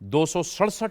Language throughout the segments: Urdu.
267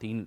3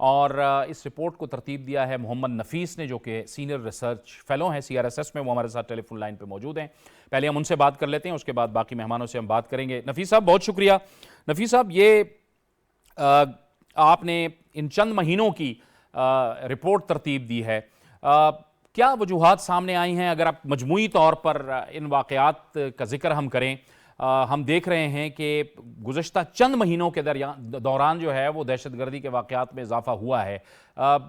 اور اس رپورٹ کو ترتیب دیا ہے محمد نفیس نے، جو کہ سینئر ریسرچ فیلو ہیں CRSS میں. وہ ہمارے ساتھ ٹیلی فون لائن پہ موجود ہیں. پہلے ہم ان سے بات کر لیتے ہیں، اس کے بعد باقی مہمانوں سے ہم بات کریں گے. نفیس صاحب بہت شکریہ. نفیس صاحب، یہ آپ نے ان چند مہینوں کی رپورٹ ترتیب دی ہے، کیا وجوہات سامنے آئی ہیں؟ اگر آپ مجموعی طور پر ان واقعات کا ذکر ہم کریں، ہم دیکھ رہے ہیں کہ گزشتہ چند مہینوں کے دوران جو ہے وہ دہشت گردی کے واقعات میں اضافہ ہوا ہے.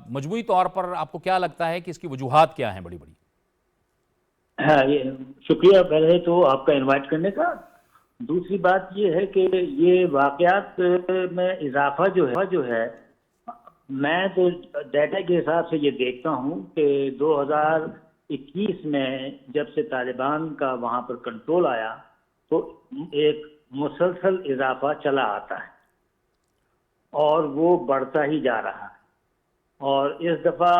مجموعی طور پر آپ کو کیا لگتا ہے کہ اس کی وجوہات کیا ہیں بڑی بڑی؟ ہاں، شکریہ پہلے تو آپ کا انوائٹ کرنے کا. دوسری بات یہ ہے کہ یہ واقعات میں اضافہ جو ہے میں تو ڈیٹا کے حساب سے یہ دیکھتا ہوں کہ 2021 میں جب سے طالبان کا وہاں پر کنٹرول آیا تو ایک مسلسل اضافہ چلا آتا ہے اور وہ بڑھتا ہی جا رہا ہے. اور اس دفعہ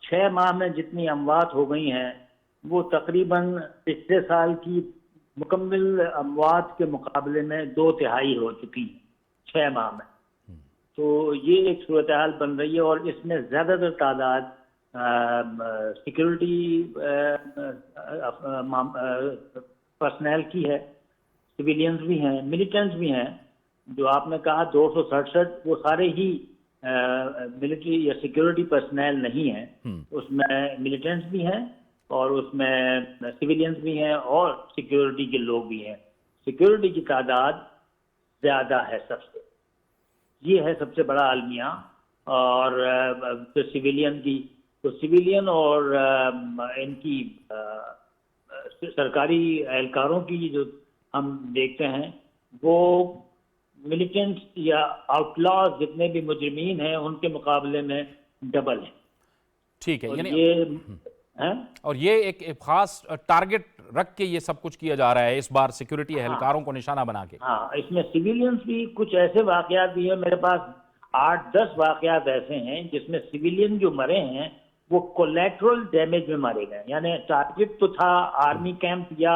6 ماہ میں جتنی اموات ہو گئی ہیں وہ تقریباً پچھلے سال کی مکمل اموات کے مقابلے میں 2/3 ہو چکی ہیں 6 ماہ میں. تو یہ ایک صورتحال بن رہی ہے اور اس میں زیادہ تر تعداد سیکورٹی پرسنل کی ہے، سویلینز بھی ہیں، ملیٹنٹس بھی ہیں. جو آپ نے کہا 267 وہ سارے ہی ملٹری یا سیکورٹی پرسنل نہیں ہیں، اس میں ملیٹنٹس بھی ہیں اور اس میں سویلینز بھی ہیں اور سیکورٹی کے لوگ بھی ہیں. سیکورٹی کی تعداد زیادہ ہے سب سے، یہ ہے سب سے بڑا المیہ. اور سویلین کی تو سویلین اور ان کی سرکاری اہلکاروں کی جو ہم دیکھتے ہیں وہ ملیٹنٹس یا آؤٹلاز جتنے بھی مجرمین ہیں ان کے مقابلے میں ڈبل ہیں. ٹھیک ہے، اور یہ ایک خاص ٹارگٹ رکھ کے یہ سب کچھ کیا جا رہا ہے اس بار سیکورٹی اہلکاروں کو نشانہ بنا کے. ہاں، اس میں سویلینز بھی کچھ ایسے واقعات بھی ہیں. میرے پاس 8-10 واقعات ایسے ہیں جس میں سویلین جو مرے ہیں وہ کولیٹرل ڈیمیج میں مارے گئے. یعنی ٹارگٹ تو تھا آرمی کیمپ یا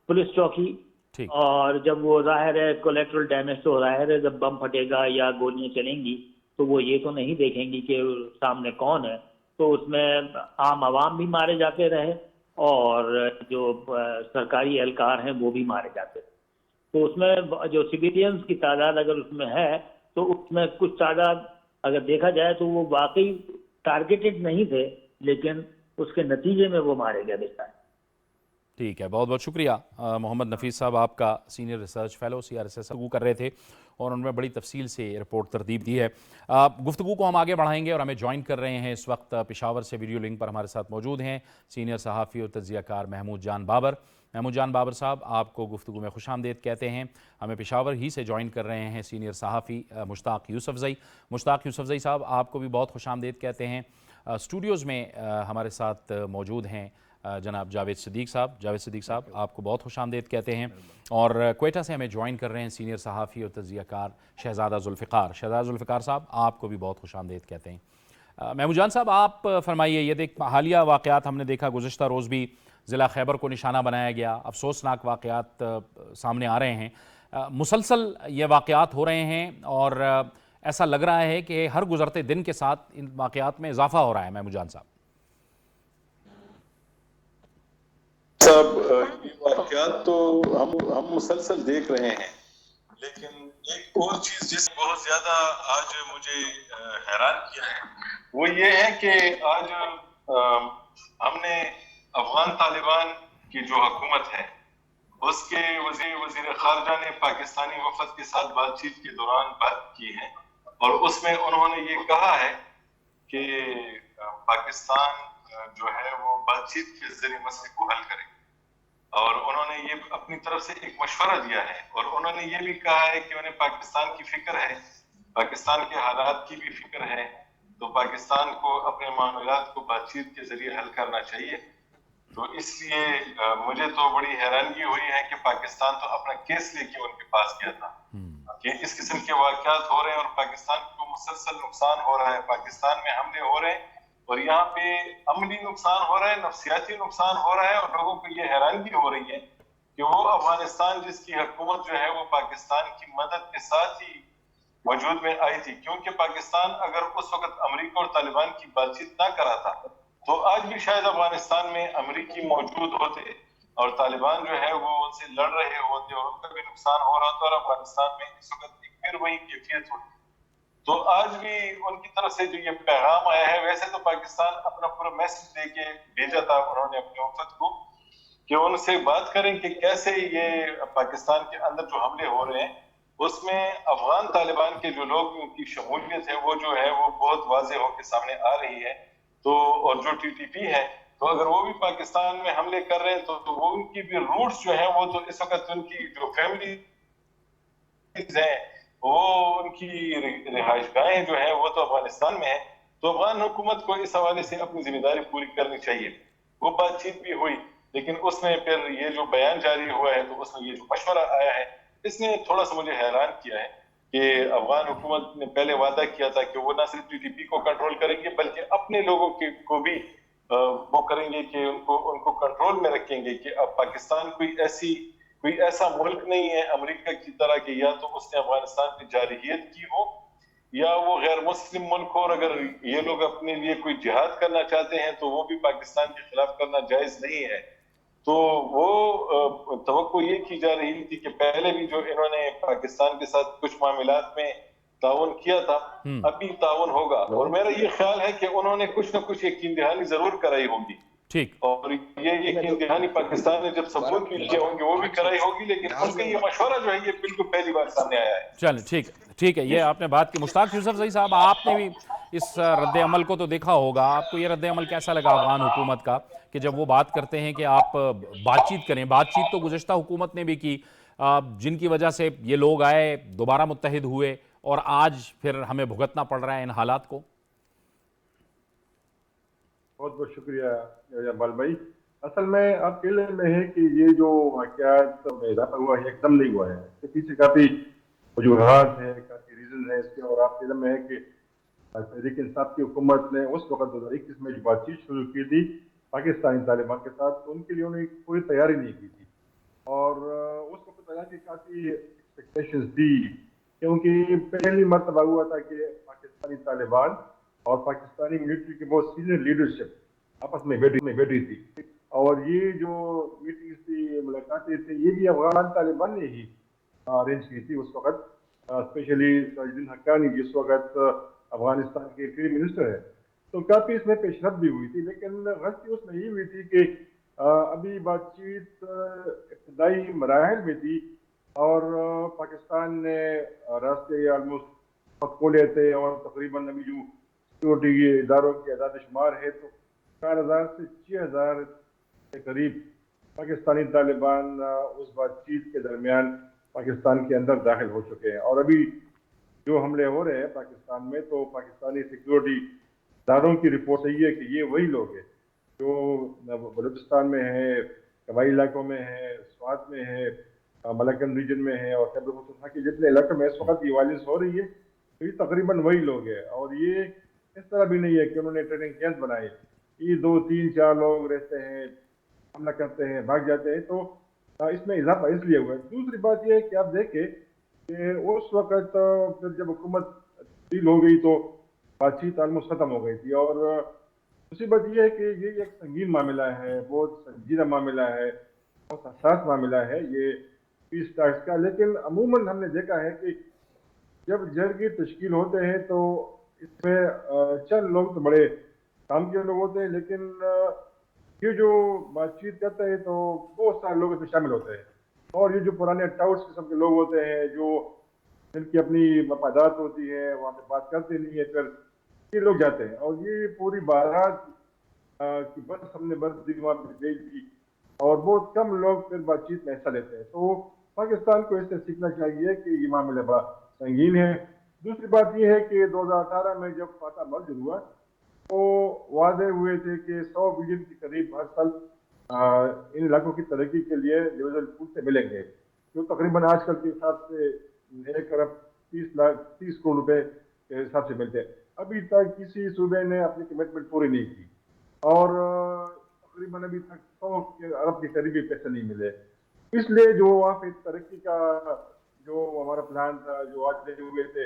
پولیس چوکی، اور جب وہ ظاہر ہے کولیٹرل ڈیمیج تو ظاہر ہے جب بم پھٹے گا یا گولیاں چلیں گی تو وہ یہ تو نہیں دیکھیں گی کہ سامنے کون ہے. تو اس میں عام عوام بھی مارے جاتے رہے اور جو سرکاری اہلکار ہیں وہ بھی مارے جاتے رہے. تو اس میں جو سویلینز کی تعداد اگر اس میں ہے تو اس میں کچھ تعداد اگر دیکھا جائے تو وہ واقعی ٹارگیٹڈ نہیں تھے لیکن اس کے نتیجے میں وہ مارے گئے بےچارے. ٹھیک ہے، بہت بہت شکریہ محمد نفیس صاحب. آپ کا سینئر ریسرچ فیلو CRSS گفتگو کر رہے تھے اور ان میں بڑی تفصیل سے رپورٹ ترتیب دی ہے. گفتگو کو ہم آگے بڑھائیں گے اور ہمیں جوائن کر رہے ہیں اس وقت پشاور سے ویڈیو لنک پر ہمارے ساتھ موجود ہیں سینئر صحافی اور تجزیہ کار محمود جان بابر. محمود جان بابر صاحب، آپ کو گفتگو میں خوش آمدید کہتے ہیں. ہمیں پشاور ہی سے جوائن کر رہے ہیں سینئر صحافی مشتاق یوسفزئی. مشتاق یوسفزئی صاحب، آپ کو بھی بہت خوش آمدید کہتے ہیں. اسٹوڈیوز میں ہمارے ساتھ موجود ہیں جناب جاوید صدیق صاحب. جاوید صدیق صاحب، آپ کو بہت خوش آمدید کہتے ہیں. اور کوئٹہ سے ہمیں جوائن کر رہے ہیں سینئر صحافی اور تجزیہ کار شہزادہ ذوالفقار. شہزادہ ذوالفقار صاحب، آپ کو بھی بہت خوش آمدید کہتے ہیں. محمود جان صاحب، آپ فرمائیے. یہ حالیہ واقعات ہم نے دیکھا، گزشتہ روز بھی ضلع خیبر کو نشانہ بنایا گیا. افسوسناک واقعات سامنے آ رہے ہیں. مسلسل یہ واقعات ہو رہے ہیں اور ایسا لگ رہا ہے کہ ہر گزرتے دن کے ساتھ ان واقعات میں اضافہ ہو رہا ہے. محمود جان صاحب یہ واقعات تو ہم مسلسل دیکھ رہے ہیں، لیکن ایک اور چیز جس نے بہت زیادہ آج مجھے حیران کیا ہے وہ یہ ہے کہ آج ہم نے افغان طالبان کی جو حکومت ہے اس کے وزیر خارجہ نے پاکستانی وفد کے ساتھ بات چیت کے دوران بات کی ہے اور اس میں انہوں نے یہ کہا ہے کہ پاکستان جو ہے وہ بات چیت کے ذریعے مسئلے کو حل کرے. اور انہوں نے یہ اپنی طرف سے ایک مشورہ دیا ہے اور انہوں نے یہ بھی کہا ہے کہ انہیں پاکستان کی فکر ہے، پاکستان کے حالات کی بھی فکر ہے، تو پاکستان کو اپنے معاملات کو بات چیت کے ذریعے حل کرنا چاہیے. تو اس لیے مجھے تو بڑی حیرانگی ہوئی ہے کہ پاکستان تو اپنا کیس لے کے ان کے پاس گیا تھا کہ اس قسم کے واقعات ہو رہے ہیں اور پاکستان کو مسلسل نقصان ہو رہا ہے، پاکستان میں حملے ہو رہے ہیں اور یہاں پہ عملی نقصان ہو رہا ہے، نفسیاتی نقصان ہو رہا ہے اور لوگوں کو یہ حیرانگی ہو رہی ہے کہ وہ افغانستان جس کی حکومت جو ہے وہ پاکستان کی مدد کے ساتھ ہی وجود میں آئی تھی، کیونکہ پاکستان اگر اس وقت امریکہ اور طالبان کی بات چیت نہ کرا تھا تو آج بھی شاید افغانستان میں امریکی موجود ہوتے اور طالبان جو ہے وہ ان سے لڑ رہے ہوتے اور ان کا بھی نقصان ہو رہا تھا اور افغانستان میں اس وقت ایک پھر وہی کیفیت ہوتی۔ تو آج بھی ان کی طرف سے جو یہ پیغام آیا ہے، ویسے تو پاکستان اپنا پورا میسج دے کے بھیجا تھا انہوں نے اپنے وفد کو کہ ان سے بات کریں کہ کیسے یہ پاکستان کے اندر جو حملے ہو رہے ہیں اس میں افغان طالبان کے جو لوگ کی شمولیت ہے وہ جو ہے وہ بہت واضح ہو کے سامنے آ رہی ہے۔ تو اور جو ٹی ٹی پی ہے تو اگر وہ بھی پاکستان میں حملے کر رہے ہیں تو وہ ان کی بھی روٹس جو ہیں وہ تو اس وقت ان کی جو فیملی ہیں وہ ان کی رہائش گاہیں جو ہیں وہ تو افغانستان میں ہیں۔ تو افغان حکومت کو اس حوالے سے اپنی ذمہ داری پوری کرنی چاہیے۔ وہ بات چیت بھی ہوئی لیکن اس میں پھر یہ جو بیان جاری ہوا ہے تو اس میں یہ جو مشورہ آیا ہے اس نے تھوڑا سا مجھے حیران کیا ہے کہ افغان حکومت نے پہلے وعدہ کیا تھا کہ وہ نہ صرف ٹی ٹی پی کو کنٹرول کریں گے بلکہ اپنے لوگوں کو بھی وہ کریں گے کہ ان کو کنٹرول میں رکھیں گے کہ اب پاکستان کوئی ایسا ملک نہیں ہے امریکہ کی طرح کہ یا تو اس نے افغانستان پہ جارحیت کی ہو یا وہ غیر مسلم ملک ہو، اور اگر یہ لوگ اپنے لیے کوئی جہاد کرنا چاہتے ہیں تو وہ بھی پاکستان کے خلاف کرنا جائز نہیں ہے۔ تو وہ توقع یہ کی جا رہی تھی کہ پہلے بھی جو انہوں نے پاکستان کے ساتھ کچھ معاملات میں تعاون کیا تھا ابھی تعاون ہوگا، اور میرا یہ خیال ہے کہ انہوں نے کچھ نہ کچھ یقین دہانی ضرور کرائی ہوگی، ٹھیک، اور یہ یقین دہانی پاکستان نے جب ثبوت بھی کیے ہوں گے وہ بھی کرائی ہوگی، لیکن ان کا یہ مشورہ جو ہے یہ بالکل پہلی بار سامنے آیا ہے۔ چلیں ٹھیک ہے، یہ آپ نے بات کی۔ مشتاق یوسف زئی صاحب، آپ نے بھی اس رد عمل کو تو دیکھا ہوگا، آپ کو یہ رد عمل کیسا لگا افغان حکومت کا کہ جب وہ بات کرتے ہیں کہ آپ بات چیت کریں؟ بات چیت تو گزشتہ حکومت نے بھی کی، جن کی وجہ سے یہ لوگ آئے، دوبارہ متحد ہوئے، اور آج پھر ہمیں بھگتنا پڑ رہا ہے ان حالات کو۔ بہت بہت شکریہ اقبال بھائی۔ اصل میں آپ کے علم میں ہے کہ یہ جو واقعات میں اضافہ ہوا ہے ایک دم نہیں ہوا ہے، اس کے پیچھے کافی وجوہات ہیں، کافی ریزن ہیں اس کے، اور آپ کے علم میں ہے کہ تحریک انصاف کی حکومت نے اس وقت 2021 میں جو بات چیت شروع کی تھی پاکستانی طالبان کے ساتھ، تو ان کے لیے انہوں نے کوئی تیاری نہیں کی تھی، اور اس وقت حالانکہ کافی ایکسپیکٹیشنز تھی، کیونکہ پہلی مرتبہ ہوا تھا کہ پاکستانی طالبان اور پاکستانی ملٹری کی بہت سینئر لیڈرشپ آپس میں بیٹھی تھی، اور یہ جو میٹنگز تھی، ملاقاتیں تھیں، یہ بھی افغان طالبان نے ہی ارینج کی تھی اس وقت، اسپیشلی تاج الدین حقانی جس وقت افغانستان کے پری منسٹر ہے، تو کافی اس میں پیش رفت بھی ہوئی تھی، لیکن غلطی اس میں یہ ہوئی تھی کہ ابھی بات چیت ابتدائی مراحل میں تھی، اور پاکستان نے راستے آلموسٹ کھولے تھے، اور تقریباً ابھی جو سیکورٹی کے اداروں کے اعداد شمار ہے تو 4,000 سے 6,000 کے قریب پاکستانی طالبان اس بات چیت کے درمیان پاکستان کے اندر داخل ہو چکے ہیں، اور ابھی جو حملے ہو رہے ہیں پاکستان میں تو پاکستانی سیکورٹی اداروں کی رپورٹ صحیح ہے کہ یہ وہی لوگ ہیں جو بلوچستان میں ہیں، قبائلی علاقوں میں ہیں، سوات میں ہیں، ملکن ریجن میں ہیں، اور خیبر پختونخوا کے جتنے علاقوں میں اس وقت یہ وائلنس ہو رہی ہے تو یہ تقریباً وہی لوگ ہیں، اور یہ اس طرح بھی نہیں ہے کہ انہوں نے ٹریننگ کیمپ بنائے، یہ 2 3 4 لوگ رہتے ہیں، حملہ کرتے ہیں، بھاگ جاتے ہیں، تو اس میں اضافہ اس لیے ہوا ہے۔ دوسری بات یہ ہے کہ آپ دیکھیں کہ اس وقت پھر جب حکومت تبدیل ہو گئی تو بات چیت آلموسٹ ختم ہو گئی تھی، اور دوسری بات یہ ہے کہ یہ ایک سنگین معاملہ ہے، بہت سنجیدہ معاملہ ہے، بہت حساس معاملہ ہے یہ پیس ٹاکس کا، لیکن عموماً ہم نے دیکھا ہے کہ جب جرگے تشکیل ہوتے ہیں تو اس میں چند لوگ تو بڑے کام کے لوگ ہوتے ہیں، لیکن یہ جو بات چیت کرتے ہیں تو بہت سارے لوگ اس میں شامل ہوتے ہیں، اور یہ جو پرانے ٹاؤٹس قسم کے لوگ ہوتے ہیں جو جن کی اپنی مفادات ہوتی ہے وہاں پہ بات کرتے نہیں ہے، پھر یہ لوگ جاتے ہیں، اور یہ پوری بارات کی بس ہم نے برس دی وہاں پہ بھیج دی، اور بہت کم لوگ پھر بات چیت میں حصہ لیتے ہیں، تو پاکستان کو اس سے سیکھنا چاہیے کہ یہ معاملہ بڑا سنگین ہے۔ دوسری بات یہ ہے کہ 2018 میں جب فاتح مرجر ہوا تو وعدے ہوئے تھے کہ 100 بلین کے قریب ہر سال ان علاقوں کی ترقی کے لیے ڈویژن فوڈ سے ملیں گے، جو تقریباً آج کل کے حساب سے 1 ارب 30 کروڑ روپے کے حساب سے ملتے ہیں۔ ابھی تک کسی صوبے نے اپنی کمٹمنٹ پوری نہیں کی، اور تقریباً ابھی تک 100 ارب کے قریب پیسے نہیں ملے، اس لیے جو وہاں پہ ترقی کا جو ہمارا پلان تھا، جو وعدے ہوئے تھے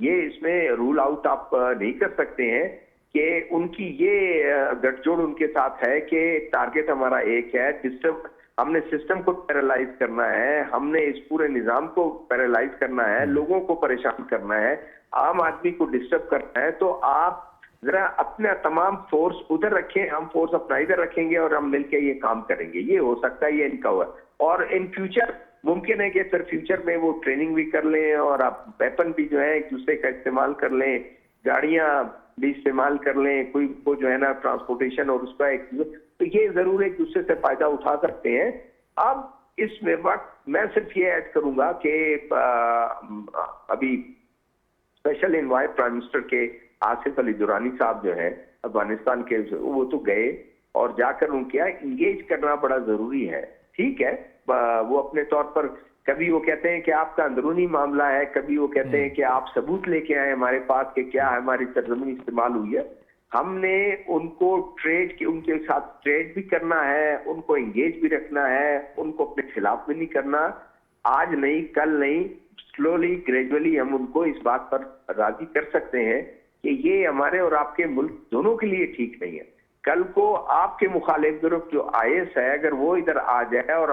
یہ اس میں رول آؤٹ آپ نہیں کر سکتے ہیں کہ ان کی یہ گٹھ جوڑ ان کے ساتھ ہے کہ ٹارگٹ ہمارا ایک ہے، ہم نے سسٹم کو پیرالائز کرنا ہے، ہم نے اس پورے نظام کو پیرالائز کرنا ہے، لوگوں کو پریشان کرنا ہے، عام آدمی کو ڈسٹرب کرنا ہے. تو آپ ذرا اپنا تمام فورس ادھر رکھیں، ہم فورس اپنا ادھر رکھیں گے اور ہم مل کے یہ کام کریں گے. یہ ہو سکتا ہے، یہ ان کا ہوا. اور ان فیوچر ممکن ہے کہ پھر فیوچر میں وہ ٹریننگ بھی کر لیں اور آپ ویپن بھی جو ہے ایک دوسرے کا استعمال کر لیں، گاڑیاں بھی استعمال کر لیں، کوئی کو جو ہے نا ٹرانسپورٹیشن اور اس کا ایک، تو یہ ضرور ایک دوسرے سے فائدہ اٹھا سکتے ہیں. اب اس میں وقت میں صرف یہ ایڈ کروں گا کہ ابھی اسپیشل انوائے پرائم منسٹر کے آصف علی درانی صاحب جو ہیں افغانستان کے، وہ تو گئے اور جا کر ان کیا انگیج کرنا بڑا ضروری ہے. ٹھیک ہے، وہ اپنے طور پر کبھی وہ کہتے ہیں کہ آپ کا اندرونی معاملہ ہے، کبھی وہ کہتے ہیں کہ آپ ثبوت لے کے آئے ہمارے پاس کہ کیا ہماری سرزمین استعمال ہوئی ہے. ہم نے ان کو ٹریڈ کی، ان کے ساتھ ٹریڈ بھی کرنا ہے، ان کو انگیج بھی رکھنا ہے، ان کو اپنے خلاف بھی نہیں کرنا. آج نہیں، کل نہیں، سلولی گریجولی ہم ان کو اس بات پر راضی کر سکتے ہیں کہ یہ ہمارے اور آپ کے ملک دونوں کے لیے ٹھیک نہیں ہے. کل کو آپ کے مخالف گروپ جو IS ہے اگر وہ ادھر آ جائے اور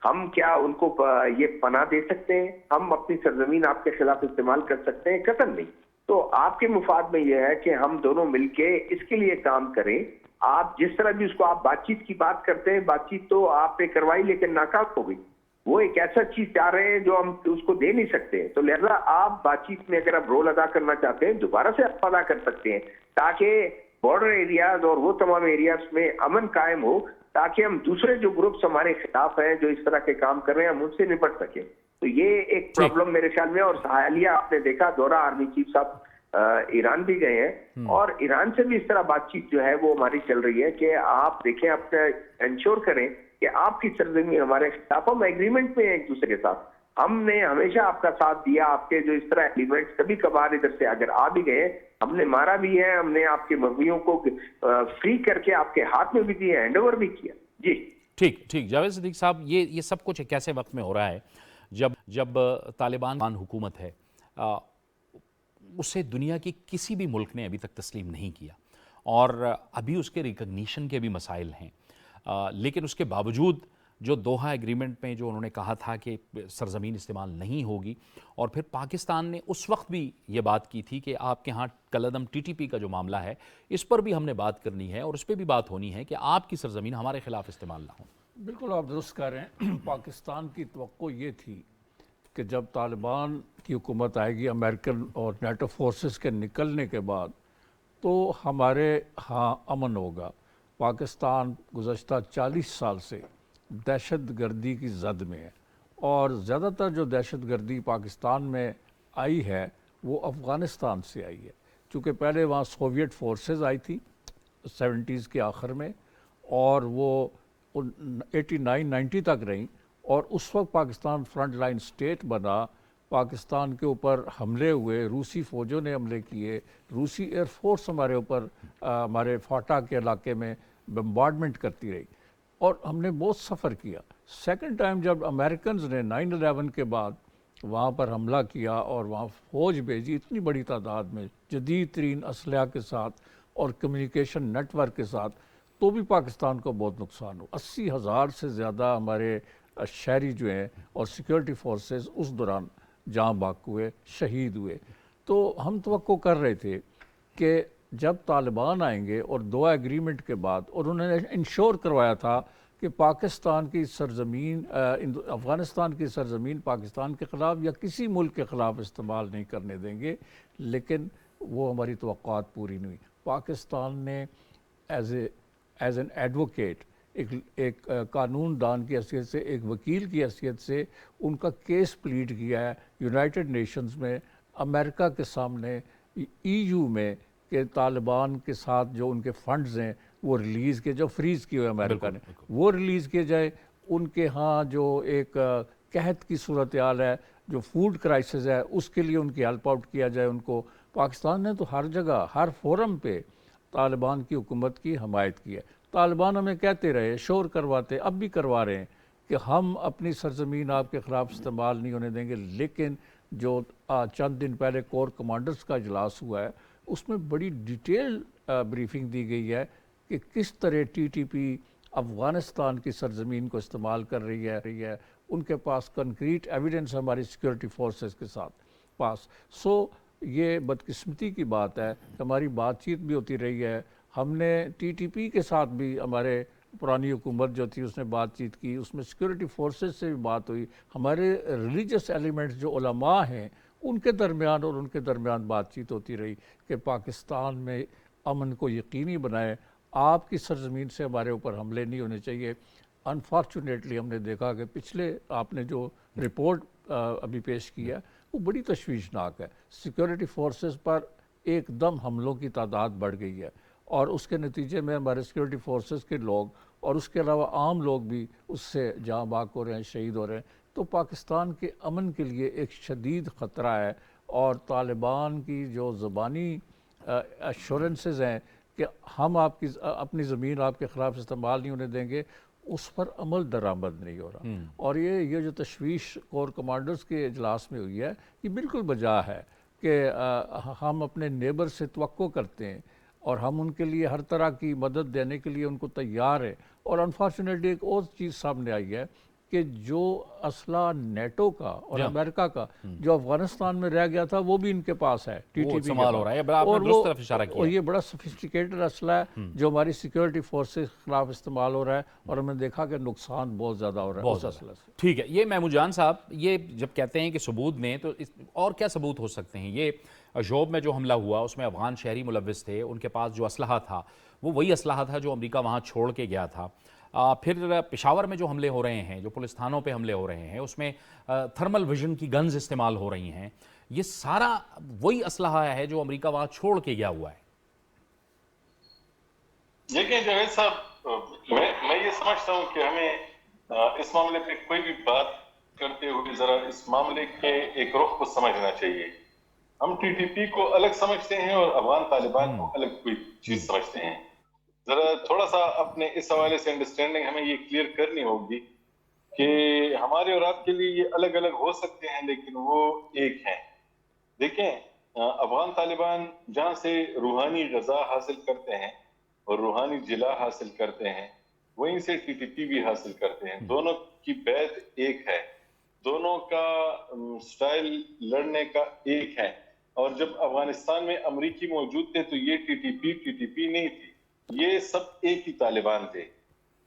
ہم کیا ان کو یہ پناہ دے سکتے ہیں؟ ہم اپنی سرزمین آپ کے خلاف استعمال کر سکتے ہیں؟ قطعاً نہیں. تو آپ کے مفاد میں یہ ہے کہ ہم دونوں مل کے اس کے لیے کام کریں. آپ جس طرح بھی اس کو آپ بات چیت کی بات کرتے ہیں، بات چیت تو آپ نے کروائی لیکن ناکام ہو گئی. وہ ایک ایسا چیز چاہ رہے ہیں جو ہم اس کو دے نہیں سکتے. تو لہذا آپ بات چیت میں اگر آپ رول ادا کرنا چاہتے ہیں دوبارہ سے آپ ادا کر سکتے ہیں تاکہ بارڈر ایریاز اور وہ تمام ایریاز میں امن قائم ہو، تاکہ ہم دوسرے جو گروپس ہمارے خلاف ہیں جو اس طرح کے کام کر رہے ہیں ہم ان سے نپٹ سکیں. تو یہ ایک پرابلم میرے خیال میں. اور حالیہ آپ نے دیکھا دورہ آرمی چیف صاحب ایران بھی گئے ہیں اور ایران سے بھی اس طرح بات چیت جو ہے وہ ہماری چل رہی ہے کہ آپ دیکھیں، اپنا انشور کریں کہ آپ کی سرزمین ہمارے خلاف، ہم ایگریمنٹ میں ہیں ایک دوسرے کے ساتھ. ہم نے ہمیشہ آپ کا ساتھ دیا. آپ کے جو اس طرح ایگریمنٹ کبھی کبھار ادھر سے اگر آ بھی گئے، ہم نے مارا بھی ہے، ہم نے آپ کے مغویوں کو فری کر کے آپ کے ہاتھ میں بھی دیا، ہینڈ اوور بھی کیا. جی ٹھیک. جاوید صدیق صاحب، یہ سب کچھ ایک ایسے وقت میں ہو رہا ہے جب طالبان حکومت ہے، اسے دنیا کی کسی بھی ملک نے ابھی تک تسلیم نہیں کیا اور ابھی اس کے ریکگنیشن کے بھی مسائل ہیں. لیکن اس کے باوجود جو دوحہ ایگریمنٹ میں جو انہوں نے کہا تھا کہ سرزمین استعمال نہیں ہوگی، اور پھر پاکستان نے اس وقت بھی یہ بات کی تھی کہ آپ کے ہاں کالعدم TTP کا جو معاملہ ہے اس پر بھی ہم نے بات کرنی ہے اور اس پہ بھی بات ہونی ہے کہ آپ کی سرزمین ہمارے خلاف استعمال نہ ہو. بالکل آپ درست کہہ رہے ہیں. پاکستان کی توقع یہ تھی کہ جب طالبان کی حکومت آئے گی امریکن اور نیٹو فورسز کے نکلنے کے بعد تو ہمارے ہاں امن ہوگا. پاکستان گزشتہ 40 سال سے دہشت گردی کی زد میں ہے اور زیادہ تر جو دہشت گردی پاکستان میں آئی ہے وہ افغانستان سے آئی ہے. چونکہ پہلے وہاں سوویٹ فورسز آئی تھی 70s کے آخر میں اور وہ 89-90 تک رہیں اور اس وقت پاکستان فرنٹ لائن سٹیٹ بنا. پاکستان کے اوپر حملے ہوئے، روسی فوجوں نے حملے کیے، روسی ایئر فورس ہمارے اوپر ہمارے فاٹا کے علاقے میں بمبارڈمنٹ کرتی رہی اور ہم نے بہت سفر کیا. سیکنڈ ٹائم جب امریکنز نے 9/11 کے بعد وہاں پر حملہ کیا اور وہاں فوج بھیجی اتنی بڑی تعداد میں جدید ترین اسلحہ کے ساتھ اور کمیونیکیشن نیٹ ورک کے ساتھ، تو بھی پاکستان کو بہت نقصان ہو. 80,000 سے زیادہ ہمارے شہری جو ہیں اور سیکیورٹی فورسز اس دوران جاں باک ہوئے، شہید ہوئے. تو ہم توقع کر رہے تھے کہ جب طالبان آئیں گے اور دوحہ ایگریمنٹ کے بعد، اور انہوں نے انشور کروایا تھا کہ پاکستان کی سرزمین افغانستان کی سرزمین پاکستان کے خلاف یا کسی ملک کے خلاف استعمال نہیں کرنے دیں گے، لیکن وہ ہماری توقعات پوری نہیں ہوئی. پاکستان نے ایز این ایڈوکیٹ، ایک قانون دان کی حیثیت سے، ایک وکیل کی حیثیت سے ان کا کیس پلیڈ کیا ہے یونائٹڈ نیشنز میں، امریکہ کے سامنے، EU میں، کہ طالبان کے ساتھ جو ان کے فنڈز ہیں وہ ریلیز کیے، جو فریز کیے ہوئے امریکہ نے وہ ریلیز کیے جائے. ان کے ہاں جو ایک قحط کی صورتحال ہے، جو فوڈ کرائسس ہے، اس کے لیے ان کی ہیلپ آؤٹ کیا جائے ان کو. پاکستان نے تو ہر جگہ ہر فورم پہ طالبان کی حکومت کی حمایت کی ہے. طالبان ہمیں کہتے رہے، شور کرواتے، اب بھی کروا رہے ہیں کہ ہم اپنی سرزمین آپ کے خلاف استعمال نہیں ہونے دیں گے، لیکن جو چند دن پہلے کور کمانڈرز کا اجلاس ہوا ہے اس میں بڑی ڈیٹیل بریفنگ دی گئی ہے کہ کس طرح ٹی ٹی پی افغانستان کی سرزمین کو استعمال کر رہی ہے. ان کے پاس کنکریٹ ایویڈنس ہماری سیکورٹی فورسز کے ساتھ پاس. سو یہ بدقسمتی کی بات ہے کہ ہماری بات چیت بھی ہوتی رہی ہے. ہم نے ٹی ٹی پی کے ساتھ بھی ہمارے پرانی حکومت جو تھی اس نے بات چیت کی, اس میں سیکورٹی فورسز سے بھی بات ہوئی. ہمارے ریلیجس ایلیمنٹس جو علماء ہیں ان کے درمیان اور ان کے درمیان بات چیت ہوتی رہی کہ پاکستان میں امن کو یقینی بنائے, آپ کی سرزمین سے ہمارے اوپر حملے نہیں ہونے چاہیے. انفارچونیٹلی ہم نے دیکھا کہ پچھلے آپ نے جو رپورٹ ابھی پیش کی ہے وہ بڑی تشویشناک ہے. سیکورٹی فورسز پر ایک دم حملوں کی تعداد بڑھ گئی ہے اور اس کے نتیجے میں ہمارے سیکورٹی فورسز کے لوگ اور اس کے علاوہ عام لوگ بھی اس سے جاں باک ہو رہے ہیں, شہید ہو رہے ہیں. تو پاکستان کے امن کے لیے ایک شدید خطرہ ہے, اور طالبان کی جو زبانی ایشورنسز ہیں کہ ہم آپ کی اپنی زمین آپ کے خلاف استعمال نہیں ہونے دیں گے, اس پر عمل درآمد نہیں ہو رہا. اور یہ جو تشویش کور کمانڈرز کے اجلاس میں ہوئی ہے یہ بالکل بجا ہے کہ ہم اپنے نیبر سے توقع کرتے ہیں اور ہم ان کے لیے ہر طرح کی مدد دینے کے لیے ان کو تیار ہیں. اور انفارچونیٹلی ایک اور چیز سامنے آئی ہے کہ جو اسلحہ نیٹو کا اور امریکہ کا جو افغانستان میں رہ گیا تھا وہ بھی ان کے پاس ہے, ٹی ٹی پی استعمال ہو رہا ہے. آپ نے درست طرف اشارہ کیا. اور یہ بڑا سفسٹیکیٹڈ اسلحہ ہے جو ہماری سیکورٹی فورسز کے خلاف استعمال ہو رہا ہے, اور ہم نے دیکھا کہ نقصان بہت زیادہ ہو رہا ہے اس اسلحے سے. ٹھیک ہے, یہ محمود جان صاحب, یہ جب کہتے ہیں کہ ثبوت دیں تو اور کیا ثبوت ہو سکتے ہیں؟ یہ شوب میں جو حملہ ہوا اس میں افغان شہری ملوث تھے, ان کے پاس جو اسلحہ تھا وہ وہی اسلحہ تھا جو امریکہ وہاں چھوڑ کے گیا تھا. پھر پشاور میں جو حملے ہو رہے ہیں, جو پولیس تھانوں پہ حملے ہو رہے ہیں, اس میں تھرمل ویژن کی گنز استعمال ہو رہی ہیں. یہ سارا وہی اسلحہ ہے جو امریکہ وہاں چھوڑ کے گیا ہوا ہے. دیکھیں جاوید صاحب, میں یہ سمجھتا ہوں کہ ہمیں اس معاملے پہ کوئی بھی بات کرتے ہوئے ذرا اس معاملے کے ایک رخ کو سمجھنا چاہیے. ہم ٹی ٹی پی کو الگ سمجھتے ہیں اور افغان طالبان کو الگ کوئی چیز سمجھتے ہیں. ذرا تھوڑا سا اپنے اس حوالے سے انڈرسٹینڈنگ ہمیں یہ کلیئر کرنی ہوگی کہ ہمارے اور آپ کے لیے یہ الگ الگ ہو سکتے ہیں لیکن وہ ایک ہیں. دیکھیں, افغان طالبان جہاں سے روحانی غذا حاصل کرتے ہیں اور روحانی جلا حاصل کرتے ہیں, وہیں سے ٹی ٹی پی بھی حاصل کرتے ہیں. دونوں کی بیعت ایک ہے, دونوں کا سٹائل لڑنے کا ایک ہے. اور جب افغانستان میں امریکی موجود تھے تو یہ ٹی ٹی پی نہیں تھی, یہ سب ایک ہی طالبان تھے.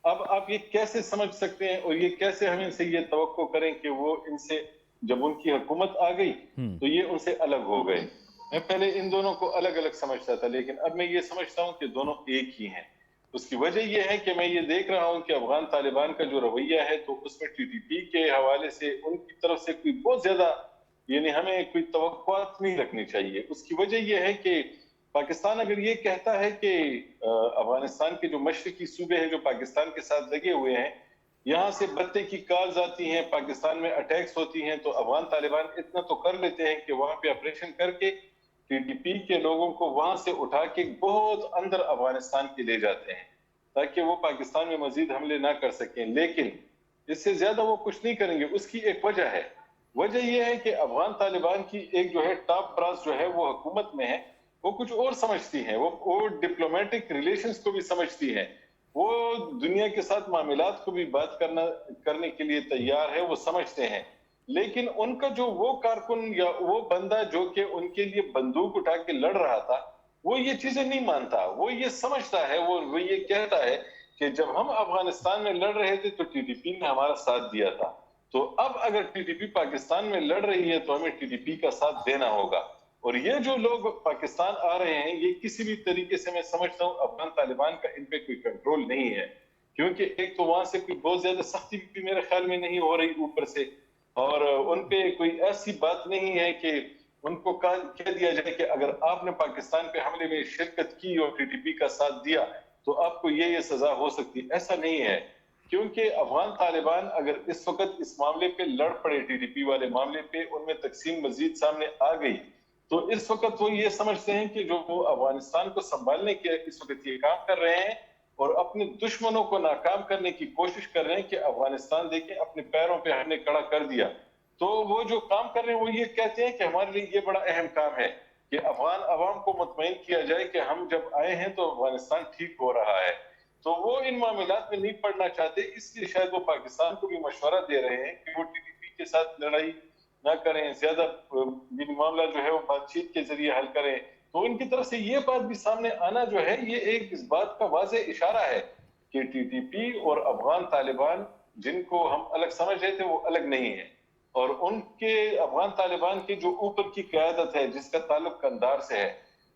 اب آپ یہ کیسے سمجھ سکتے ہیں اور یہ کیسے ہم ان سے یہ توقع کریں کہ وہ ان سے جب ان کی حکومت آ گئی تو یہ ان سے الگ ہو گئے؟ میں پہلے ان دونوں کو الگ الگ سمجھتا تھا, لیکن اب میں یہ سمجھتا ہوں کہ دونوں ایک ہی ہیں. اس کی وجہ یہ ہے کہ میں یہ دیکھ رہا ہوں کہ افغان طالبان کا جو رویہ ہے تو اس میں ٹی ٹی پی کے حوالے سے ان کی طرف سے کوئی بہت زیادہ یعنی ہمیں کوئی توقعات نہیں رکھنی چاہیے. اس کی وجہ یہ ہے کہ پاکستان اگر یہ کہتا ہے کہ افغانستان کے جو مشرقی صوبے ہیں جو پاکستان کے ساتھ لگے ہوئے ہیں, یہاں سے بتے کی کالز آتی ہیں, پاکستان میں اٹیکس ہوتی ہیں, تو افغان طالبان اتنا تو کر لیتے ہیں کہ وہاں پہ آپریشن کر کے ٹی ٹی پی کے لوگوں کو وہاں سے اٹھا کے بہت اندر افغانستان کے لے جاتے ہیں تاکہ وہ پاکستان میں مزید حملے نہ کر سکیں. لیکن اس سے زیادہ وہ کچھ نہیں کریں گے. اس کی ایک وجہ ہے, وجہ یہ ہے کہ افغان طالبان کی ایک جو ہے ٹاپ براس جو ہے وہ حکومت میں ہے, وہ کچھ اور سمجھتی ہیں, وہ ڈپلومیٹک ریلیشنز کو بھی سمجھتی ہیں, وہ دنیا کے ساتھ معاملات کو بھی بات کرنے کے لیے تیار ہے, وہ سمجھتے ہیں. لیکن ان کا جو وہ کارکن یا وہ بندہ جو کہ ان کے لیے بندوق اٹھا کے لڑ رہا تھا وہ یہ چیزیں نہیں مانتا. وہ یہ سمجھتا ہے, وہ یہ کہتا ہے کہ جب ہم افغانستان میں لڑ رہے تھے تو ٹی ٹی پی نے ہمارا ساتھ دیا تھا, تو اب اگر ٹی ٹی پی پاکستان میں لڑ رہی ہے تو ہمیں ٹی ٹی پی کا ساتھ دینا ہوگا. اور یہ جو لوگ پاکستان آ رہے ہیں یہ کسی بھی طریقے سے میں سمجھتا ہوں افغان طالبان کا ان پہ کوئی کنٹرول نہیں ہے, کیونکہ ایک تو وہاں سے کوئی بہت زیادہ سختی بھی میرے خیال میں نہیں ہو رہی اوپر سے, اور ان پہ کوئی ایسی بات نہیں ہے کہ ان کو کہہ دیا جائے کہ اگر آپ نے پاکستان پہ حملے میں شرکت کی اور ٹی ٹی پی کا ساتھ دیا تو آپ کو یہ سزا ہو سکتی. ایسا نہیں ہے, کیونکہ افغان طالبان اگر اس وقت اس معاملے پہ لڑ پڑے, ٹی ٹی پی والے معاملے پہ ان میں تقسیم مزید سامنے آ گئی, تو اس وقت وہ یہ سمجھتے ہیں کہ جو وہ افغانستان کو سنبھالنے کے اس وقت یہ کام کر رہے ہیں اور اپنے دشمنوں کو ناکام کرنے کی کوشش کر رہے ہیں کہ افغانستان دیکھیں اپنے پیروں پہ ہم نے کھڑا کر دیا. تو وہ جو کام کر رہے ہیں وہ یہ کہتے ہیں کہ ہمارے لیے یہ بڑا اہم کام ہے کہ افغان عوام کو مطمئن کیا جائے کہ ہم جب آئے ہیں تو افغانستان ٹھیک ہو رہا ہے. تو وہ ان معاملات میں نہیں پڑنا چاہتے، اس لیے شاید وہ پاکستان کو بھی مشورہ دے رہے ہیں کہ وہ ٹی ٹی پی کے ساتھ لڑائی نہ کریں، زیادہ یہ معاملہ جو ہے وہ بات چیت کے ذریعے حل کریں. تو ان کی طرف سے یہ بات بھی سامنے آنا جو ہے یہ ایک اس بات کا واضح اشارہ ہے کہ ٹی ٹی پی اور افغان طالبان جن کو ہم الگ سمجھ رہے تھے وہ الگ نہیں ہیں، اور ان کے افغان طالبان کی جو اوپر کی قیادت ہے جس کا تعلق قندھار سے ہے،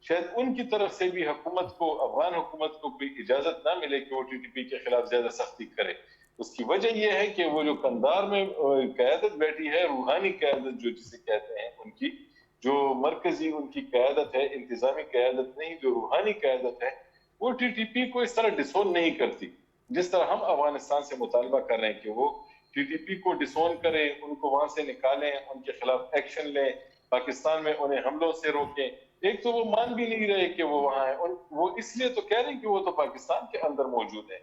شاید ان کی طرف سے بھی حکومت کو، افغان حکومت کو کوئی اجازت نہ ملے کہ وہ ٹی ٹی پی کے خلاف زیادہ سختی کرے. اس کی وجہ یہ ہے کہ وہ جو قندھار میں قیادت بیٹھی ہے، روحانی قیادت جو جسے کہتے ہیں، ان کی جو مرکزی ان کی قیادت ہے، انتظامی قیادت نہیں، جو روحانی قیادت ہے، وہ ٹی ٹی پی کو اس طرح ڈسون نہیں کرتی جس طرح ہم افغانستان سے مطالبہ کر رہے ہیں کہ وہ ٹی ٹی پی کو ڈسون کریں، ان کو وہاں سے نکالیں، ان کے خلاف ایکشن لیں، پاکستان میں انہیں حملوں سے روکیں. ایک تو وہ مان بھی نہیں رہے کہ وہ وہاں ہیں، وہ اس لیے تو کہہ رہے ہیں کہ وہ تو پاکستان کے اندر موجود ہیں،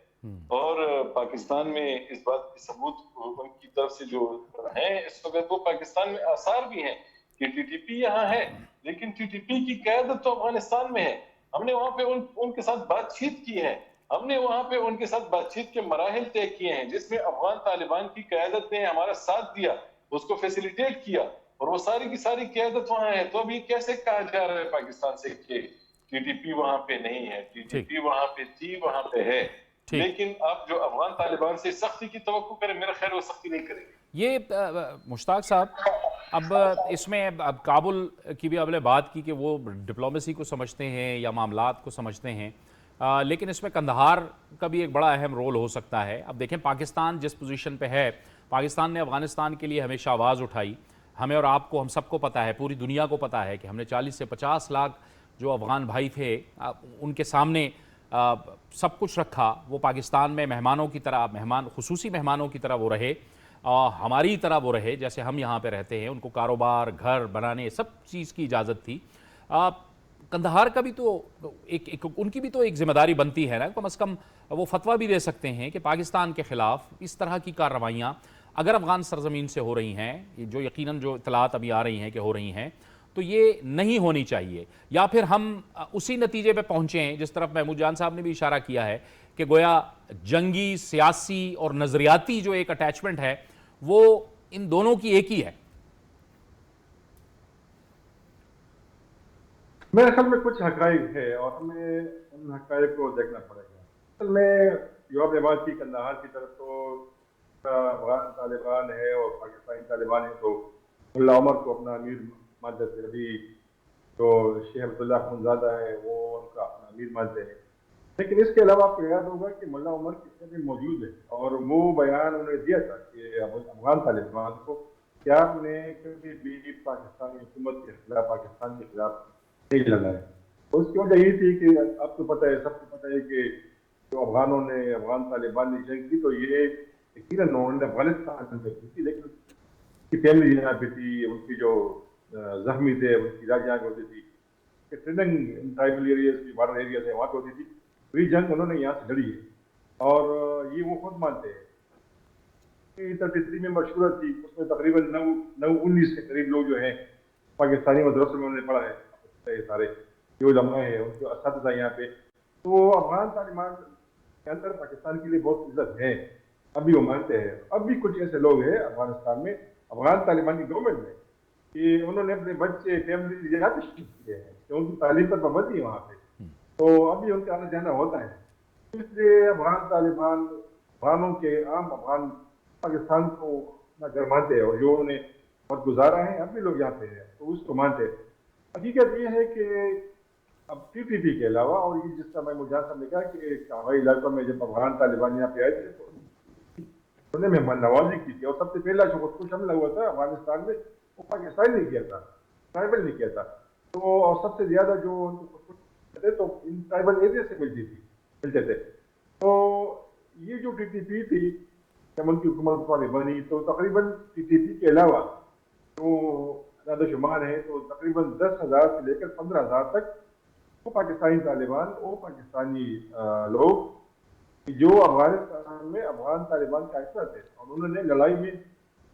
اور پاکستان میں اس بات کے ثبوت ان کی طرف سے جو ہیں اس وقت وہ پاکستان میں آثار بھی ہیں کہ ٹی ٹی پی یہاں ہے، لیکن ٹی ٹی پی کی قیادت تو افغانستان میں ہے. ہم نے وہاں پہ ان کے ساتھ بات چیت کی ہے، ہم نے وہاں پہ ان کے ساتھ بات چیت کے مراحل طے کیے ہیں جس میں افغان طالبان کی قیادت نے ہمارا ساتھ دیا، اس کو فیسیلیٹیٹ کیا، اور وہ ساری کی ساری قیادت وہاں ہے. تو اب یہ کیسے کہا جا رہا ہے پاکستان سے کہ ٹی ٹی پی وہاں پہ نہیں ہے؟ ٹی ٹی پی وہاں پہ تھی، وہاں پہ ہے، لیکن اب جو افغان طالبان سے سختی کی توقع کریں، میرا خیال وہ سختی نہیں کریں گے. یہ مشتاق صاحب، اب اس میں اب کابل کی بھی آپ نے بات کی کہ وہ ڈپلومیسی کو سمجھتے ہیں یا معاملات کو سمجھتے ہیں، لیکن اس میں قندھار کا بھی ایک بڑا اہم رول ہو سکتا ہے. اب دیکھیں پاکستان جس پوزیشن پہ ہے، پاکستان نے افغانستان کے لیے ہمیشہ آواز اٹھائی. ہمیں اور آپ کو، ہم سب کو پتہ ہے، پوری دنیا کو پتہ ہے کہ ہم نے 40 سے 50 لاکھ جو افغان بھائی تھے ان کے سامنے سب کچھ رکھا. وہ پاکستان میں مہمانوں کی طرح، خصوصی مہمانوں کی طرح وہ رہے، ہماری طرح وہ رہے جیسے ہم یہاں پہ رہتے ہیں. ان کو کاروبار، گھر بنانے، سب چیز کی اجازت تھی. قندھار کا بھی تو ان کی بھی تو ایک ذمہ داری بنتی ہے نا، کم از کم وہ فتویٰ بھی دے سکتے ہیں کہ پاکستان کے خلاف اس طرح کی کارروائیاں اگر افغان سرزمین سے ہو رہی ہیں، جو یقیناً جو اطلاعات ابھی آ رہی ہیں کہ ہو رہی ہیں، تو یہ نہیں ہونی چاہیے. یا پھر ہم اسی نتیجے پہ پہنچیں جس طرف محمود جان صاحب نے بھی اشارہ کیا ہے کہ گویا جنگی، سیاسی اور نظریاتی جو ایک اٹیچمنٹ ہے وہ ان دونوں کی ایک ہی ہے. میرے خیال میں کچھ حقائق ہے اور ہمیں ان حقائق کو دیکھنا پڑے گا. اصل میں جو آپ نے بات کی قندھار کی طرف، تو افغان طالبان ہے اور پاکستانی طالبان ہے، تو ملا عمر کو اپنا امیر مانتے تھے. ابھی جو شیخ عبداللہ اخونزادہ ہے وہ ان کا اپنا امیر مانتے ہیں. لیکن اس کے علاوہ آپ کو یاد ہوگا کہ ملا عمر کتنے بھی موجود ہے، اور وہ بیان انہوں نے دیا تھا کہ افغان طالبان کو کہ آپ نے کبھی بھی پاکستانی حکومت کے خلاف، پاکستان کے خلاف نہیں لڑا ہے. تو اس کی وجہ یہ تھی کہ آپ کو پتہ ہے، سب کو پتہ ہے کہ جو افغانوں نے، افغان طالبان نے جنگ کی تو یہ یقیناً انہوں نے افغانستان میں کی تھی، لیکن ان کی فیملی یہاں پہ تھی، ان کی جو زخمی تھے ان کی علاج یہاں پہ ہوتی تھی، ٹریننگ ٹرائبل ایریاز کی بارڈر ایریاز ہے وہاں پہ ہوتی تھی. وہی جنگ انہوں نے یہاں سے لڑی ہے، اور یہ وہ خود مانتے ہیں. 33 میں مشہور تھی، اس میں تقریباً 19 کے قریب لوگ جو ہیں پاکستانی مدرسوں میں انہوں نے پڑھا ہے، سارے جو علماء ہیں ان کے اساتذہ یہاں پہ. تو افغان طالبان کے اندر پاکستان کے لیے بہت عزت ہے، اب بھی وہ مانتے ہیں. اب بھی کچھ ایسے لوگ ہیں افغانستان میں، افغان طالبان کی گورنمنٹ میں، کہ انہوں نے اپنے بچے، فیملی یہاں پہ شفٹ کیے ہیں کہ ان کی تعلیم پر پابندی ہے وہاں پہ، تو اب بھی ان کا آنا جانا ہوتا ہے. اس لیے افغان طالبان، افغانوں کے عام افغان پاکستان کو اپنا گھر مانتے ہیں، اور جو انہوں نے وقت گزارا ہے اب بھی لوگ یہاں پہ ہیں تو اس کو مانتے ہیں. حقیقت یہ ہے کہ اب ٹی ٹی پی کے علاوہ، اور یہ جس طرح میں مجاہد صاحب نے کہا کہ ہوائی علاقوں میں جب افغان طالبان یہاں پہ آئے تھے تو انہوں نے مہمان نوازی کی تھی، اور سب سے پہلا جو خود کش حملہ ہوا تھا افغانستان میں وہ پاکستان نے کیا تھا، ٹرائبل نے کیا تھا. تو اور سب سے زیادہ جو تھے تو ان ٹرائبل ایریا سے ملتے تھے. تو یہ جو ٹی ٹی پی تھی جب ان کی حکومت والے بنی تو تقریباً ٹی ٹی پی کے علاوہ جو زیادہ شمار ہے تو تقریباً 10,000 سے لے کر 15,000 تک وہ پاکستانی طالبان، وہ پاکستانی لوگ جو افغانستان میں افغان طالبان کا حصہ تھے، اور انہوں نے لڑائی میں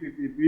TTP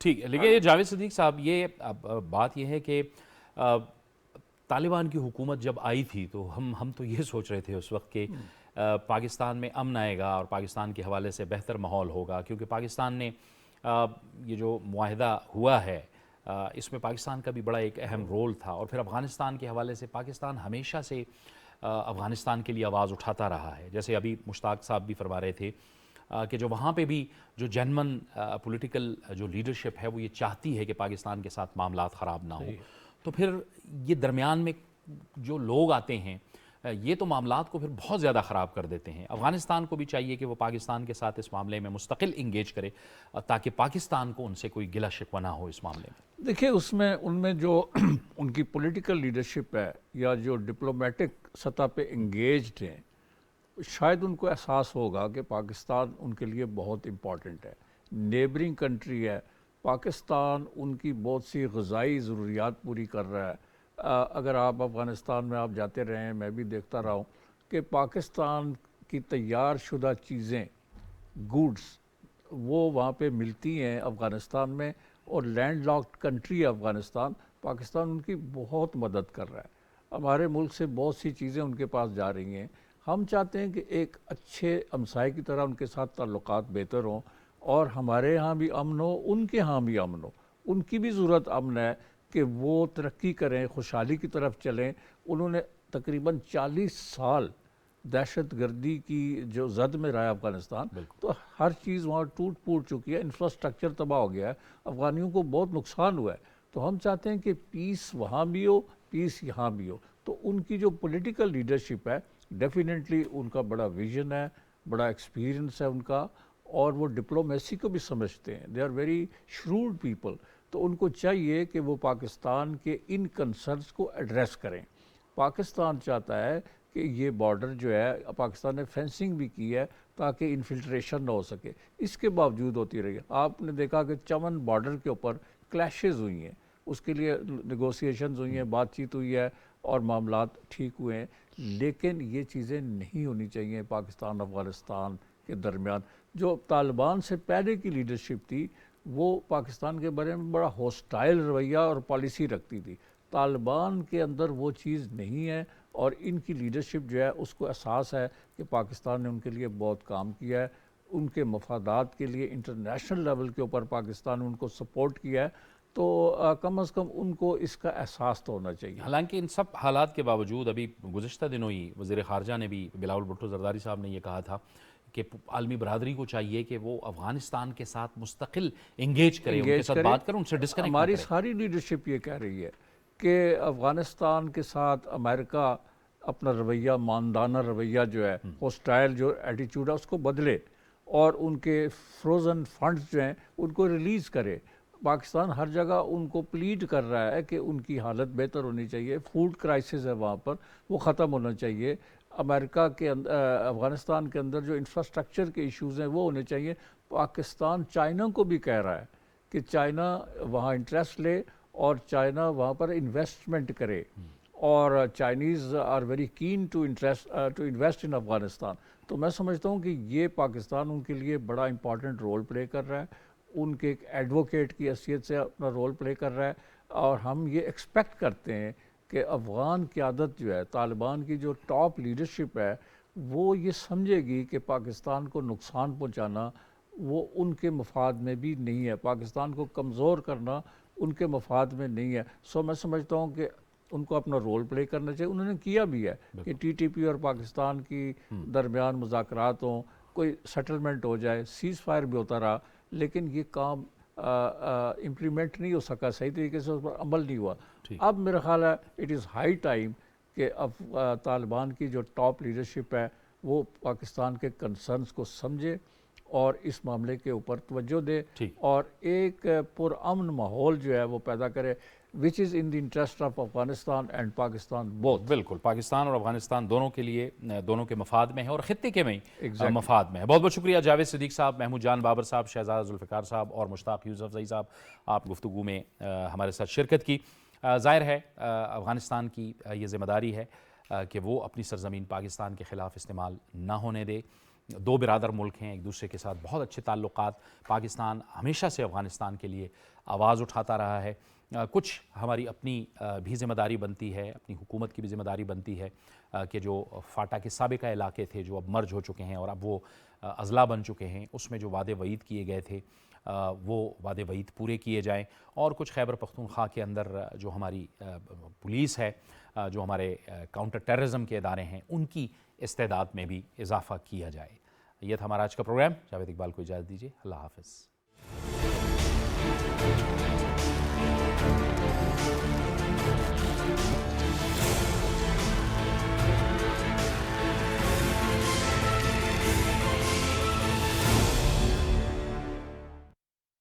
ٹھیک ہے، لیکن یہ جاوید صدیق صاحب، یہ بات یہ ہے کہ طالبان کی حکومت جب آئی تھی تو ہم تو یہ سوچ رہے تھے اس وقت کہ پاکستان میں امن آئے گا اور پاکستان کے حوالے سے بہتر ماحول ہوگا، کیونکہ پاکستان نے یہ جو معاہدہ ہوا ہے اس میں پاکستان کا بھی بڑا ایک اہم رول تھا، اور پھر افغانستان کے حوالے سے پاکستان ہمیشہ سے افغانستان کے لیے آواز اٹھاتا رہا ہے. جیسے ابھی مشتاق صاحب بھی فرما رہے تھے کہ جو وہاں پہ بھی جو جنمن پولیٹیکل جو لیڈرشپ ہے وہ یہ چاہتی ہے کہ پاکستان کے ساتھ معاملات خراب نہ ہوں، تو پھر یہ درمیان میں جو لوگ آتے ہیں یہ تو معاملات کو پھر بہت زیادہ خراب کر دیتے ہیں. افغانستان کو بھی چاہیے کہ وہ پاکستان کے ساتھ اس معاملے میں مستقل انگیج کرے تاکہ پاکستان کو ان سے کوئی گلہ شکوہ نہ ہو اس معاملے میں. دیکھیں ان میں جو ان کی پولیٹیکل لیڈرشپ ہے یا جو ڈپلومیٹک سطح پہ انگیجڈ ہیں، شاید ان کو احساس ہوگا کہ پاکستان ان کے لیے بہت امپورٹنٹ ہے، نیبرنگ کنٹری ہے. پاکستان ان کی بہت سی غذائی ضروریات پوری کر رہا ہے. اگر آپ افغانستان میں آپ جاتے رہے ہیں، میں بھی دیکھتا رہا ہوں کہ پاکستان کی تیار شدہ چیزیں، گوڈز، وہ وہاں پہ ملتی ہیں افغانستان میں، اور لینڈ لاکڈ کنٹری ہے افغانستان. پاکستان ان کی بہت مدد کر رہا ہے. ہمارے ملک سے بہت سی چیزیں ان کے پاس جا رہی ہیں. ہم چاہتے ہیں کہ ایک اچھے ہمسائے کی طرح ان کے ساتھ تعلقات بہتر ہوں، اور ہمارے ہاں بھی امن ہو، ان کے ہاں بھی امن ہو. ان کی بھی ضرورت امن ہے کہ وہ ترقی کریں، خوشحالی کی طرف چلیں. انہوں نے تقریباً 40 سال دہشت گردی کی جو زد میں رہا ہے افغانستان، تو ہر چیز وہاں ٹوٹ پھوٹ چکی ہے، انفراسٹرکچر تباہ ہو گیا ہے، افغانیوں کو بہت نقصان ہوا ہے. تو ہم چاہتے ہیں کہ پیس وہاں بھی ہو، پیس یہاں بھی ہو. تو ان کی جو پولیٹیکل لیڈرشپ ہے، ڈیفینیٹلی ان کا بڑا ویژن ہے، بڑا ایکسپیرینس ہے ان کا، اور وہ ڈپلومیسی کو بھی سمجھتے ہیں. They are very shrewd people. تو ان کو چاہیے کہ وہ پاکستان کے ان کنسرنس کو ایڈریس کریں. پاکستان چاہتا ہے کہ یہ بارڈر جو ہے، پاکستان نے فینسنگ بھی کی ہے تاکہ انفلٹریشن نہ ہو سکے، اس کے باوجود ہوتی رہی ہے. آپ نے دیکھا کہ چمن بارڈر کے اوپر کلیشز ہوئی ہیں، اس کے لیے نیگوسیشنز ہوئی ہیں، بات چیت ہوئی ہے، اور معاملات ٹھیک ہوئے ہیں. لیکن یہ چیزیں نہیں ہونی چاہیے پاکستان افغانستان کے درمیان. جو طالبان سے پہلے کی لیڈرشپ تھی وہ پاکستان کے بارے میں بڑا ہوسٹائل رویہ اور پالیسی رکھتی تھی. طالبان کے اندر وہ چیز نہیں ہے، اور ان کی لیڈرشپ جو ہے اس کو احساس ہے کہ پاکستان نے ان کے لیے بہت کام کیا ہے، ان کے مفادات کے لیے انٹرنیشنل لیول کے اوپر پاکستان نے ان کو سپورٹ کیا ہے. تو کم از کم ان کو اس کا احساس تو ہونا چاہیے. حالانکہ ان سب حالات کے باوجود ابھی گزشتہ دنوں ہی وزیر خارجہ نے بھی، بلاول بھٹو زرداری صاحب نے یہ کہا تھا کہ عالمی برادری کو چاہیے کہ وہ افغانستان کے ساتھ مستقل انگیج کرے، ان کے ساتھ بات کرے، ان سے ڈسکنیکٹ نہ ہماری کرے. ساری لیڈرشپ یہ کہہ رہی ہے کہ افغانستان کے ساتھ امریکہ اپنا رویہ، ماندانہ رویہ جو ہے، ہوسٹائل جو ایٹیچیوڈ ہے اس کو بدلے، اور ان کے فروزن فنڈز جو ہیں ان کو ریلیز کرے. پاکستان ہر جگہ ان کو پلیڈ کر رہا ہے کہ ان کی حالت بہتر ہونی چاہیے. فوڈ کرائسس ہے وہاں پر، وہ ختم ہونا چاہیے. امریکہ کے افغانستان کے اندر جو انفراسٹرکچر کے ایشوز ہیں وہ ہونے چاہیے. پاکستان چائنا کو بھی کہہ رہا ہے کہ چائنا وہاں انٹرسٹ لے اور چائنا وہاں پر انویسٹمنٹ کرے، اور Chinese are very keen to invest in Afghanistan. تو میں سمجھتا ہوں کہ یہ پاکستان ان کے لیے بڑا امپورٹنٹ رول پلے کر رہا ہے، ان کے ایک ایڈوکیٹ کی حیثیت سے اپنا رول پلے کر رہا ہے. اور ہم یہ ایکسپیکٹ کرتے ہیں کہ افغان قیادت جو ہے، طالبان کی جو ٹاپ لیڈرشپ ہے، وہ یہ سمجھے گی کہ پاکستان کو نقصان پہنچانا وہ ان کے مفاد میں بھی نہیں ہے، پاکستان کو کمزور کرنا ان کے مفاد میں نہیں ہے. میں سمجھتا ہوں کہ ان کو اپنا رول پلے کرنا چاہیے. انہوں نے کیا بھی ہے کہ ٹی ٹی پی اور پاکستان کی درمیان مذاکرات ہوں، کوئی سیٹلمنٹ ہو جائے، سیز فائر بھی ہوتا رہا، لیکن یہ کام امپلیمنٹ نہیں ہو سکا، صحیح طریقے سے اس پر عمل نہیں ہوا. اب میرا خیال ہے اٹ از ہائی ٹائم کہ اب طالبان کی جو ٹاپ لیڈرشپ ہے وہ پاکستان کے کنسرنز کو سمجھے اور اس معاملے کے اوپر توجہ دے، اور ایک پرامن ماحول جو ہے وہ پیدا کرے، which is in the interest of Afghanistan and Pakistan both. بالکل، پاکستان اور افغانستان دونوں کے لیے، دونوں کے مفاد میں ہے اور خطے کے میں مفاد میں ہے. بہت بہت شکریہ جاوید صدیق صاحب، محمود جان بابر صاحب، شہزاد ذوالفقار صاحب اور مشتاق یوسفزئی صاحب، آپ گفتگو میں ہمارے ساتھ شرکت کی. ظاہر ہے افغانستان کی یہ ذمہ داری ہے کہ وہ اپنی سرزمین پاکستان کے خلاف استعمال نہ ہونے دے. دو برادر ملک ہیں، ایک دوسرے کے ساتھ بہت اچھے تعلقات. پاکستان ہمیشہ سے افغانستان کے لیے آواز اٹھاتا رہا ہے. کچھ ہماری اپنی بھی ذمہ داری بنتی ہے، اپنی حکومت کی بھی ذمہ داری بنتی ہے کہ جو فاٹا کے سابقہ علاقے تھے جو اب مرج ہو چکے ہیں اور اب وہ اضلاع بن چکے ہیں، اس میں جو وعدے وعید کیے گئے تھے وہ وعدے وعید پورے کیے جائیں. اور کچھ خیبر پختونخوا کے اندر جو ہماری پولیس ہے، جو ہمارے کاؤنٹر ٹیررزم کے ادارے ہیں، ان کی استعداد میں بھی اضافہ کیا جائے. یہ تھا ہمارا آج کا پروگرام. جاوید اقبال کو اجازت دیجیے. اللہ حافظ.